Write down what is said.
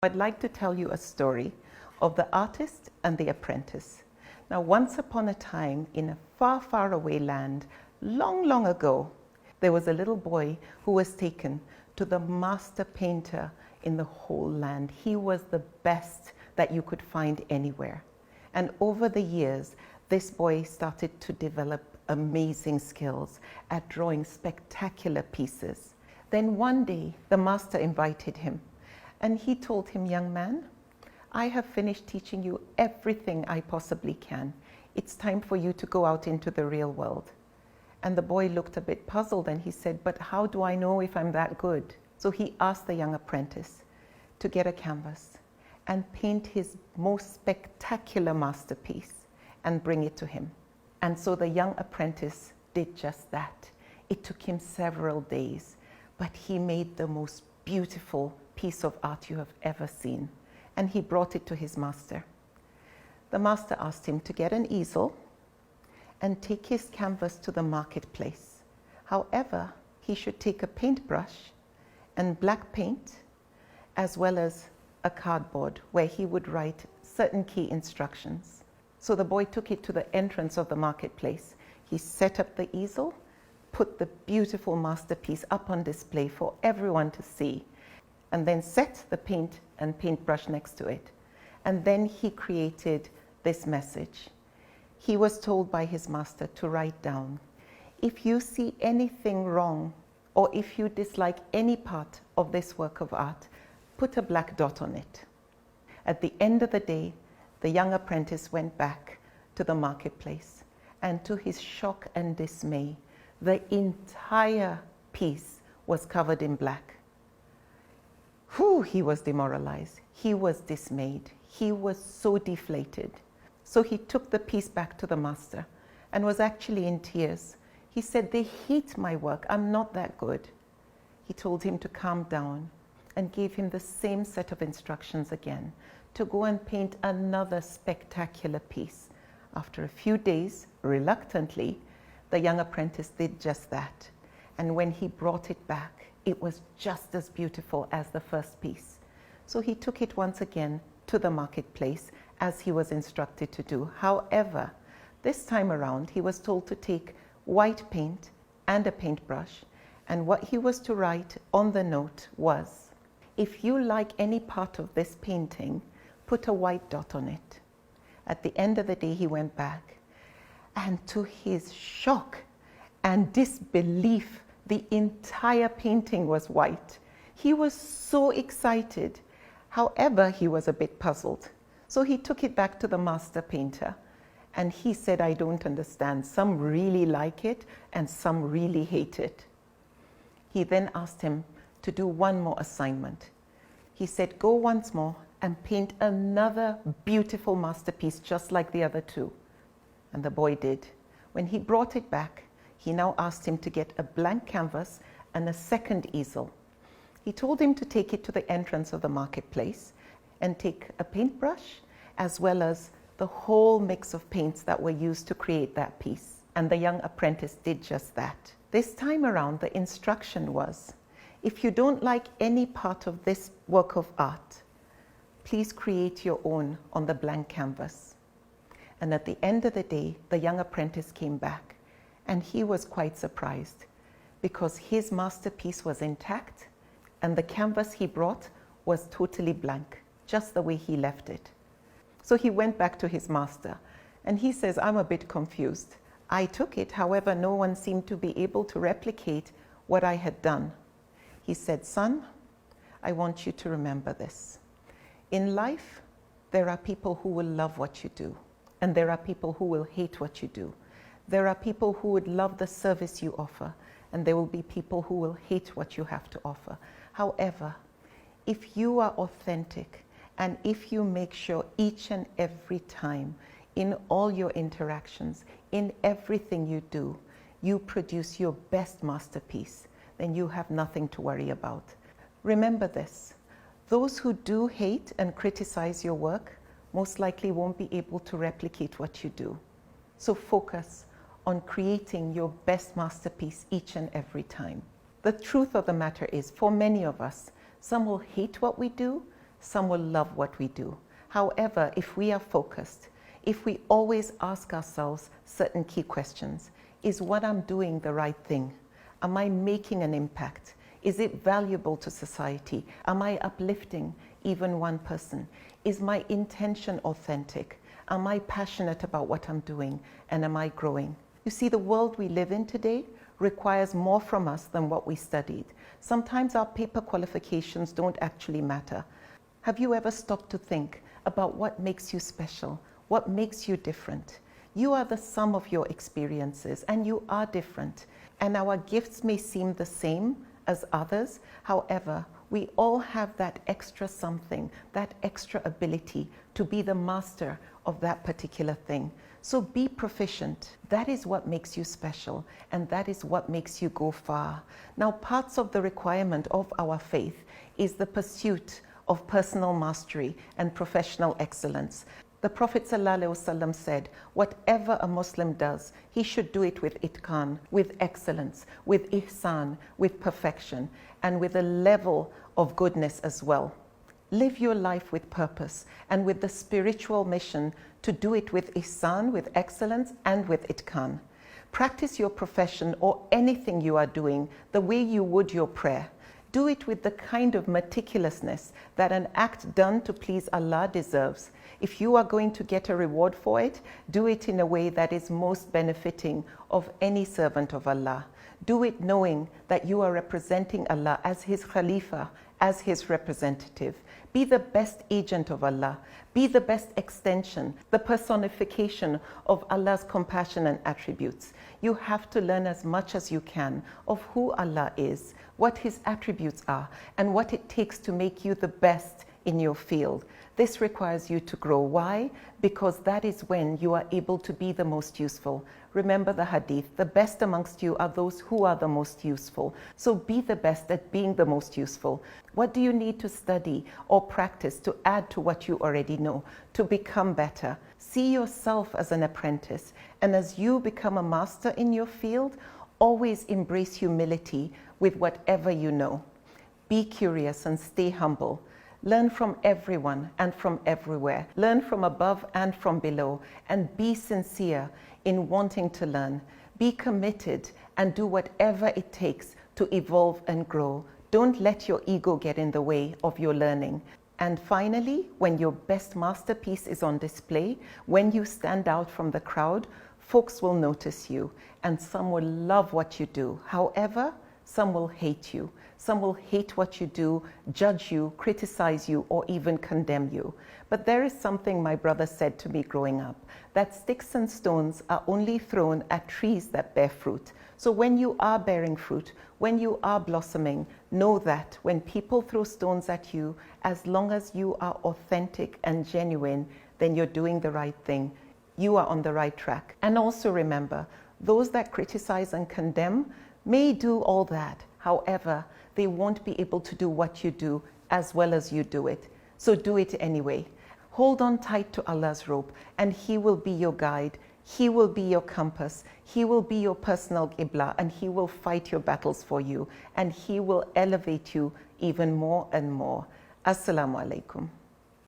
I'd like to tell you a story of the artist and the apprentice. Now, once upon a time, in a far, far away land, long, long ago, there was a little boy who was taken to the master painter in the whole land. He was the best that you could find anywhere. And over the years, this boy started to develop amazing skills at drawing spectacular pieces. Then one day, the master invited him. And he told him, "Young man, I have finished teaching you everything I possibly can. It's time for you to go out into the real world." And the boy looked a bit puzzled and he said, "But how do I know if I'm that good?" So he asked the young apprentice to get a canvas and paint his most spectacular masterpiece and bring it to him. And so the young apprentice did just that. It took him several days, but he made the most beautiful piece of art you have ever seen. And he brought it to his master. The master asked him to get an easel and take his canvas to the marketplace. However, he should take a paintbrush and black paint, as well as a cardboard where he would write certain key instructions. So the boy took it to the entrance of the marketplace. He set up the easel, put the beautiful masterpiece up on display for everyone to see, and then set the paint and paintbrush next to it. And then he created this message. He was told by his master to write down, "If you see anything wrong, or if you dislike any part of this work of art, put a black dot on it." At the end of the day, the young apprentice went back to the marketplace, and to his shock and dismay, the entire piece was covered in black. He was demoralized. He was dismayed. He was so deflated. So he took the piece back to the master and was actually in tears. He said, "They hate my work. I'm not that good." He told him to calm down and gave him the same set of instructions again to go and paint another spectacular piece. After a few days, reluctantly, the young apprentice did just that. And when he brought it back, it was just as beautiful as the first piece. So he took it once again to the marketplace as he was instructed to do. However, this time around, he was told to take white paint and a paintbrush, and what he was to write on the note was, "If you like any part of this painting, put a white dot on it." At the end of the day, he went back, and to his shock and disbelief, the entire painting was white. He was so excited. However, he was a bit puzzled. So he took it back to the master painter, and he said, "I don't understand. Some really like it and some really hate it." He then asked him to do one more assignment. He said, "Go once more and paint another beautiful masterpiece just like the other two." And the boy did. When he brought it back, he now asked him to get a blank canvas and a second easel. He told him to take it to the entrance of the marketplace and take a paintbrush as well as the whole mix of paints that were used to create that piece. And the young apprentice did just that. This time around, the instruction was, "If you don't like any part of this work of art, please create your own on the blank canvas." And at the end of the day, the young apprentice came back. And he was quite surprised because his masterpiece was intact and the canvas he brought was totally blank, just the way he left it. So he went back to his master and he says, "I'm a bit confused. I took it, however, no one seemed to be able to replicate what I had done." He said, "Son, I want you to remember this. In life, there are people who will love what you do, and there are people who will hate what you do. There are people who would love the service you offer, and there will be people who will hate what you have to offer. However, if you are authentic, and if you make sure each and every time, in all your interactions, in everything you do, you produce your best masterpiece, then you have nothing to worry about. Remember this, those who do hate and criticize your work most likely won't be able to replicate what you do. So focus on creating your best masterpiece each and every time. The truth of the matter is, for many of us, some will hate what we do, Some will love what we do. However, if we are focused, if we always ask ourselves certain key questions, is what I'm doing the right thing? Am I making an impact? Is it valuable to society? Am I uplifting even one person? Is my intention authentic? Am I passionate about what I'm doing? And am I growing? You see, the world we live in today requires more from us than what we studied. Sometimes our paper qualifications don't actually matter. Have you ever stopped to think about what makes you special? What makes you different? You are the sum of your experiences, and you are different. And our gifts may seem the same as others. However, we all have that extra something, that extra ability to be the master of that particular thing. So be proficient. That is what makes you special, and that is what makes you go far. Now, parts of the requirement of our faith is the pursuit of personal mastery and professional excellence. The Prophet ﷺ said, whatever a Muslim does, he should do it with itqan, with excellence, with ihsan, with perfection, and with a level of goodness as well. Live your life with purpose and with the spiritual mission to do it with ihsan, with excellence, and with itqan. Practice your profession or anything you are doing the way you would your prayer. Do it with the kind of meticulousness that an act done to please Allah deserves. If you are going to get a reward for it, do it in a way that is most benefiting of any servant of Allah. Do it knowing that you are representing Allah as His Khalifa, as His representative. Be the best agent of Allah. Be the best extension, the personification of Allah's compassion and attributes. You have to learn as much as you can of who Allah is, what His attributes are, and what it takes to make you the best in your field. This requires you to grow. Why? Because that is when you are able to be the most useful. Remember the hadith, the best amongst you are those who are the most useful. So be the best at being the most useful. What do you need to study or practice to add to what you already know, to become better? See yourself as an apprentice, and as you become a master in your field, always embrace humility with whatever you know. Be curious and stay humble. Learn from everyone and from everywhere. Learn from above and from below, and be sincere in wanting to learn. Be committed and do whatever it takes to evolve and grow. Don't let your ego get in the way of your learning. And finally, when your best masterpiece is on display, when you stand out from the crowd, folks will notice you, and some will love what you do. However, some will hate you. Some will hate what you do, judge you, criticize you, or even condemn you. But there is something my brother said to me growing up, that sticks and stones are only thrown at trees that bear fruit. So when you are bearing fruit, when you are blossoming, know that when people throw stones at you, as long as you are authentic and genuine, then you're doing the right thing. You are on the right track. And also remember, those that criticize and condemn may do all that. However, they won't be able to do what you do as well as you do it. So do it anyway. Hold on tight to Allah's rope, and He will be your guide. He will be your compass. He will be your personal qibla, and He will fight your battles for you, and He will elevate you even more and more. Assalamu alaikum.